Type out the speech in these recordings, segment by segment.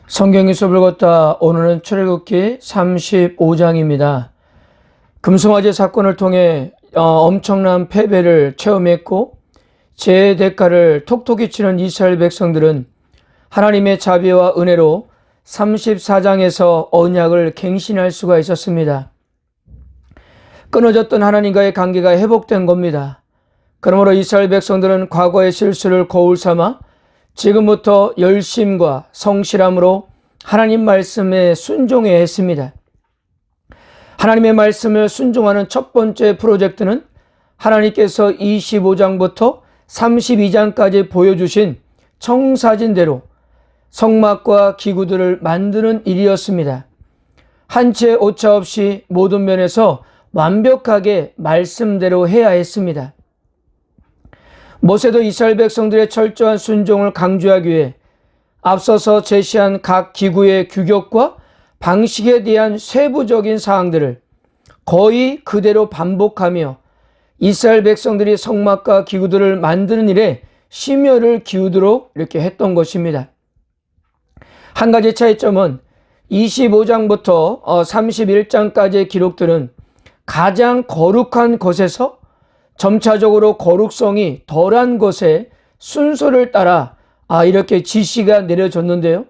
성경이 수업을 걷다. 오늘은 출애굽기 35장입니다. 금송아지 사건을 통해 엄청난 패배를 체험했고 제 대가를 톡톡히 치는 이스라엘 백성들은 하나님의 자비와 은혜로 34장에서 언약을 갱신할 수가 있었습니다. 끊어졌던 하나님과의 관계가 회복된 겁니다. 그러므로 이스라엘 백성들은 과거의 실수를 거울 삼아 지금부터 열심과 성실함으로 하나님 말씀에 순종해야 했습니다. 하나님의 말씀을 순종하는 첫 번째 프로젝트는 하나님께서 25장부터 32장까지 보여주신 청사진대로 성막과 기구들을 만드는 일이었습니다. 한 채 오차 없이 모든 면에서 완벽하게 말씀대로 해야 했습니다. 모세도 이스라엘 백성들의 철저한 순종을 강조하기 위해 앞서서 제시한 각 기구의 규격과 방식에 대한 세부적인 사항들을 거의 그대로 반복하며 이스라엘 백성들이 성막과 기구들을 만드는 일에 심혈을 기울이도록 이렇게 했던 것입니다. 한 가지 차이점은 25장부터 31장까지의 기록들은 가장 거룩한 것에서 점차적으로 거룩성이 덜한 것의 순서를 따라 이렇게 지시가 내려졌는데요.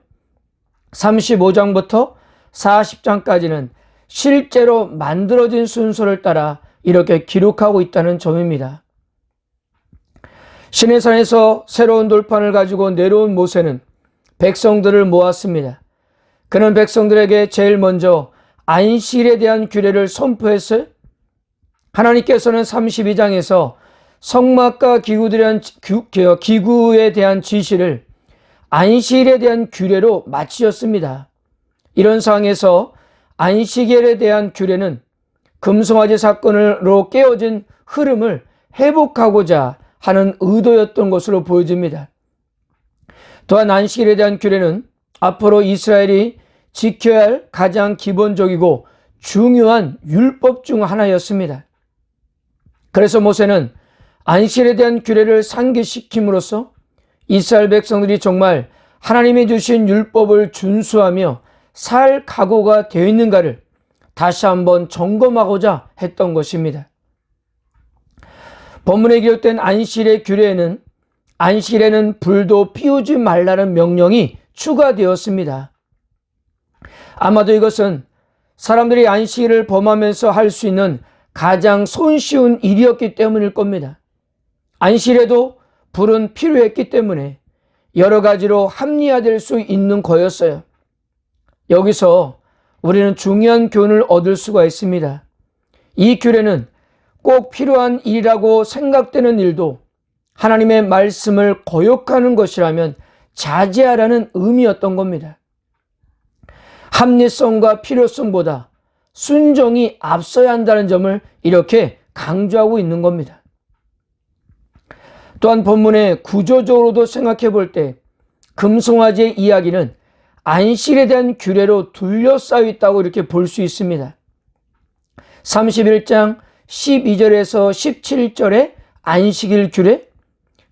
35장부터 40장까지는 실제로 만들어진 순서를 따라 이렇게 기록하고 있다는 점입니다. 시내산에서 새로운 돌판을 가지고 내려온 모세는 백성들을 모았습니다. 그는 백성들에게 제일 먼저 안식일에 대한 규례를 선포했어요. 하나님께서는 32장에서 성막과 기구에 대한 지시를 안식일에 대한 규례로 마치셨습니다. 이런 상황에서 안식일에 대한 규례는 금송아지 사건으로 깨어진 흐름을 회복하고자 하는 의도였던 것으로 보여집니다. 또한 안식일에 대한 규례는 앞으로 이스라엘이 지켜야 할 가장 기본적이고 중요한 율법 중 하나였습니다. 그래서 모세는 안식일에 대한 규례를 상기시킴으로써 이스라엘 백성들이 정말 하나님이 주신 율법을 준수하며 살 각오가 되어 있는가를 다시 한번 점검하고자 했던 것입니다. 본문에 기록된 안식일의 규례에는 안식일에는 불도 피우지 말라는 명령이 추가되었습니다. 아마도 이것은 사람들이 안식일을 범하면서 할 수 있는 가장 손쉬운 일이었기 때문일 겁니다. 안식일에도 불은 필요했기 때문에 여러 가지로 합리화될 수 있는 거였어요. 여기서 우리는 중요한 교훈을 얻을 수가 있습니다. 이 규례는 꼭 필요한 일이라고 생각되는 일도 하나님의 말씀을 거역하는 것이라면 자제하라는 의미였던 겁니다. 합리성과 필요성보다 순종이 앞서야 한다는 점을 이렇게 강조하고 있는 겁니다. 또한 본문의 구조적으로도 생각해 볼 때 금송아지의 이야기는 안식일에 대한 규례로 둘러싸여 있다고 이렇게 볼 수 있습니다. 31장 12절에서 17절의 안식일 규례,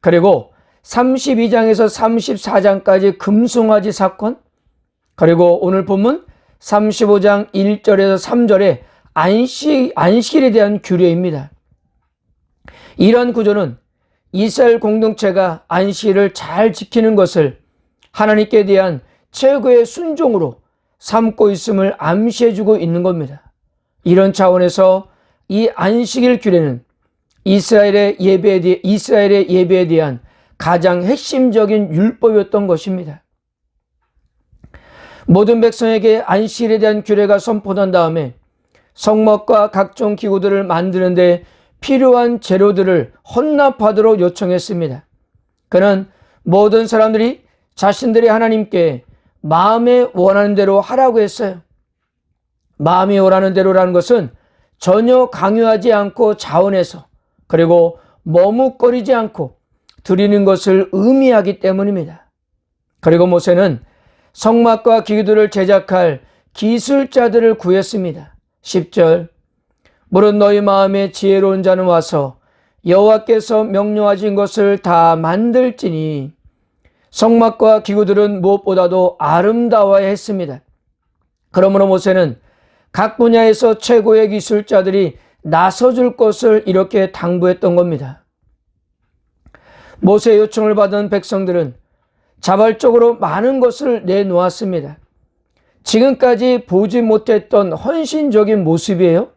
그리고 32장에서 34장까지 금송아지 사건, 그리고 오늘 본문 35장 1절에서 3절의 안식일에 대한 규례입니다. 이러한 구조는 이스라엘 공동체가 안식일을 잘 지키는 것을 하나님께 대한 최고의 순종으로 삼고 있음을 암시해주고 있는 겁니다. 이런 차원에서 이 안식일 규례는 이스라엘의 예배에 대한 가장 핵심적인 율법이었던 것입니다. 모든 백성에게 안식일에 대한 규례가 선포된 다음에 성막과 각종 기구들을 만드는데 필요한 재료들을 헌납하도록 요청했습니다. 그는 모든 사람들이 자신들이 하나님께 마음에 원하는 대로 하라고 했어요. 마음이 원하는 대로라는 것은 전혀 강요하지 않고 자원해서 그리고 머뭇거리지 않고 드리는 것을 의미하기 때문입니다. 그리고 모세는 성막과 기구들을 제작할 기술자들을 구했습니다. 10절 물은 너희 마음에 지혜로운 자는 와서 여호와께서 명령하신 것을 다 만들지니 성막과 기구들은 무엇보다도 아름다워야 했습니다. 그러므로 모세는 각 분야에서 최고의 기술자들이 나서줄 것을 이렇게 당부했던 겁니다. 모세의 요청을 받은 백성들은 자발적으로 많은 것을 내놓았습니다. 지금까지 보지 못했던 헌신적인 모습이에요.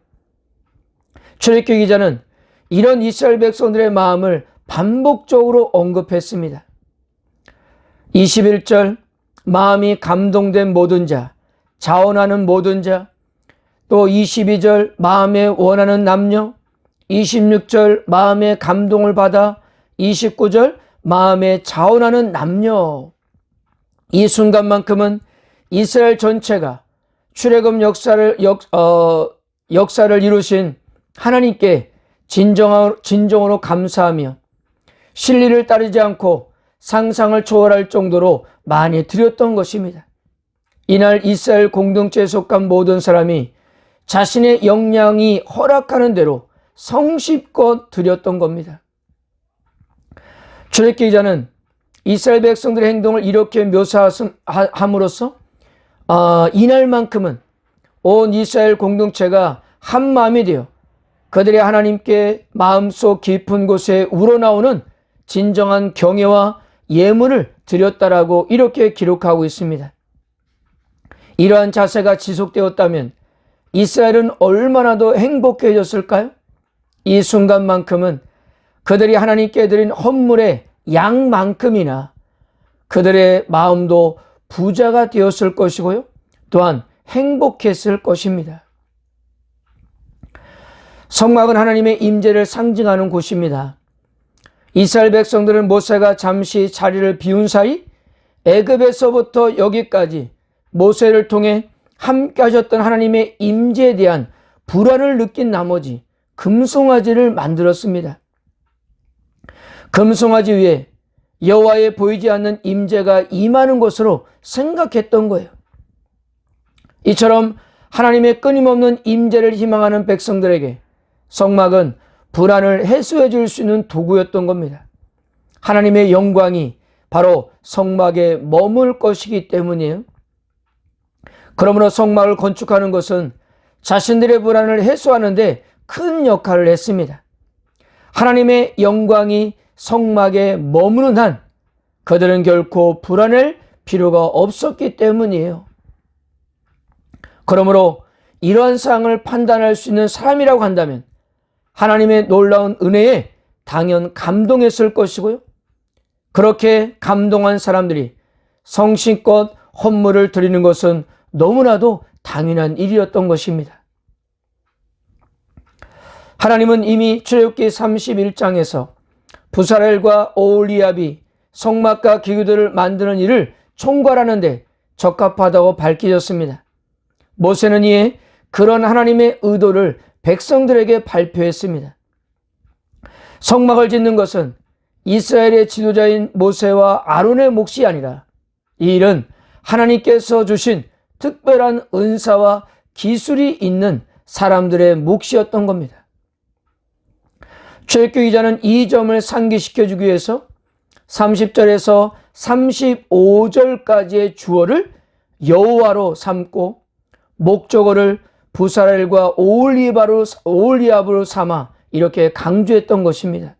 출애굽기 기자는 이런 이스라엘 백성들의 마음을 반복적으로 언급했습니다. 21절, 마음이 감동된 모든 자, 자원하는 모든 자, 또 22절, 마음에 원하는 남녀, 26절, 마음에 감동을 받아, 29절, 마음에 자원하는 남녀. 이 순간만큼은 이스라엘 전체가 출애굽 역사를 이루신 하나님께 진정으로 감사하며 진리를 따르지 않고 상상을 초월할 정도로 많이 드렸던 것입니다. 이날 이스라엘 공동체에 속한 모든 사람이 자신의 역량이 허락하는 대로 성심껏 드렸던 겁니다. 출애굽기 기자는 이스라엘 백성들의 행동을 이렇게 묘사함으로써 이날만큼은 온 이스라엘 공동체가 한 마음이 되어 그들의 하나님께 마음속 깊은 곳에 우러나오는 진정한 경외와 예물을 드렸다라고 이렇게 기록하고 있습니다. 이러한 자세가 지속되었다면 이스라엘은 얼마나 더 행복해졌을까요? 이 순간만큼은 그들이 하나님께 드린 헌물의 양만큼이나 그들의 마음도 부자가 되었을 것이고요. 또한 행복했을 것입니다. 성막은 하나님의 임재를 상징하는 곳입니다. 이스라엘 백성들은 모세가 잠시 자리를 비운 사이 애굽에서부터 여기까지 모세를 통해 함께 하셨던 하나님의 임재에 대한 불안을 느낀 나머지 금송아지를 만들었습니다. 금송아지 위에 여호와의 보이지 않는 임재가 임하는 것으로 생각했던 거예요. 이처럼 하나님의 끊임없는 임재를 희망하는 백성들에게 성막은 불안을 해소해 줄 수 있는 도구였던 겁니다. 하나님의 영광이 바로 성막에 머물 것이기 때문이에요. 그러므로 성막을 건축하는 것은 자신들의 불안을 해소하는 데 큰 역할을 했습니다. 하나님의 영광이 성막에 머무는 한 그들은 결코 불안할 필요가 없었기 때문이에요. 그러므로 이러한 사항을 판단할 수 있는 사람이라고 한다면 하나님의 놀라운 은혜에 당연 감동했을 것이고요. 그렇게 감동한 사람들이 성심껏 헌물을 드리는 것은 너무나도 당연한 일이었던 것입니다. 하나님은 이미 출애굽기 31장에서 부사렐과 오홀리압이 성막과 기구들을 만드는 일을 총괄하는 데 적합하다고 밝히셨습니다. 모세는 이에 그런 하나님의 의도를 백성들에게 발표했습니다. 성막을 짓는 것은 이스라엘의 지도자인 모세와 아론의 몫이 아니라 이 일은 하나님께서 주신 특별한 은사와 기술이 있는 사람들의 몫이었던 겁니다. 출애굽기 기자는 이 점을 상기시켜주기 위해서 30절에서 35절까지의 주어를 여호와로 삼고 목적어를 부사렐과 오홀리압으로 삼아 이렇게 강조했던 것입니다.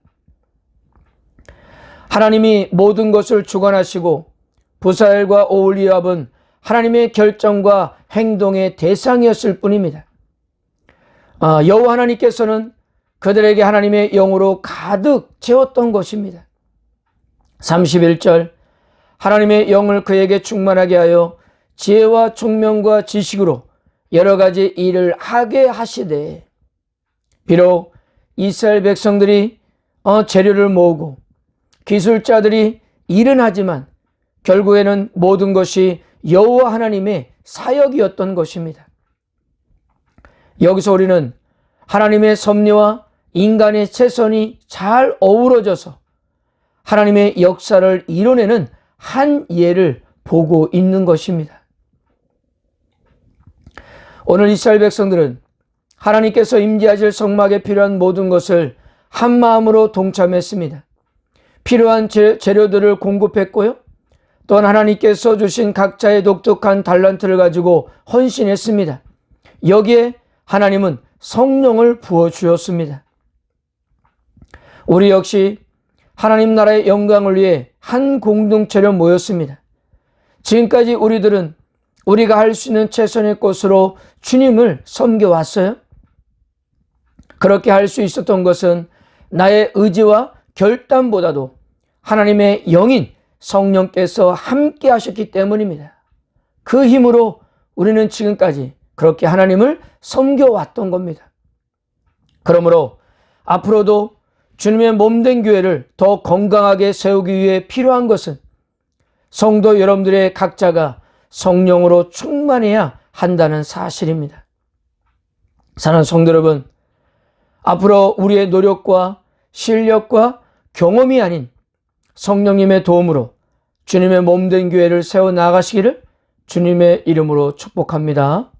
하나님이 모든 것을 주관하시고 부사렐과 오홀리압은 하나님의 결정과 행동의 대상이었을 뿐입니다. 여호와 하나님께서는 그들에게 하나님의 영으로 가득 채웠던 것입니다. 31절, 하나님의 영을 그에게 충만하게 하여 지혜와 총명과 지식으로 여러 가지 일을 하게 하시되, 비록 이스라엘 백성들이 재료를 모으고 기술자들이 일은 하지만 결국에는 모든 것이 여호와 하나님의 사역이었던 것입니다. 여기서 우리는 하나님의 섭리와 인간의 최선이 잘 어우러져서 하나님의 역사를 이뤄내는 한 예를 보고 있는 것입니다. 오늘 이스라엘 백성들은 하나님께서 임재하실 성막에 필요한 모든 것을 한 마음으로 동참했습니다. 필요한 재료들을 공급했고요. 또한 하나님께서 주신 각자의 독특한 달란트를 가지고 헌신했습니다. 여기에 하나님은 성령을 부어주었습니다. 우리 역시 하나님 나라의 영광을 위해 한 공동체로 모였습니다. 지금까지 우리들은 우리가 할 수 있는 최선의 것으로 주님을 섬겨왔어요. 그렇게 할 수 있었던 것은 나의 의지와 결단보다도 하나님의 영인 성령께서 함께 하셨기 때문입니다. 그 힘으로 우리는 지금까지 그렇게 하나님을 섬겨왔던 겁니다. 그러므로 앞으로도 주님의 몸된 교회를 더 건강하게 세우기 위해 필요한 것은 성도 여러분들의 각자가 성령으로 충만해야 한다는 사실입니다. 사랑하는 성도 여러분, 앞으로 우리의 노력과 실력과 경험이 아닌 성령님의 도움으로 주님의 몸된 교회를 세워나가시기를 주님의 이름으로 축복합니다.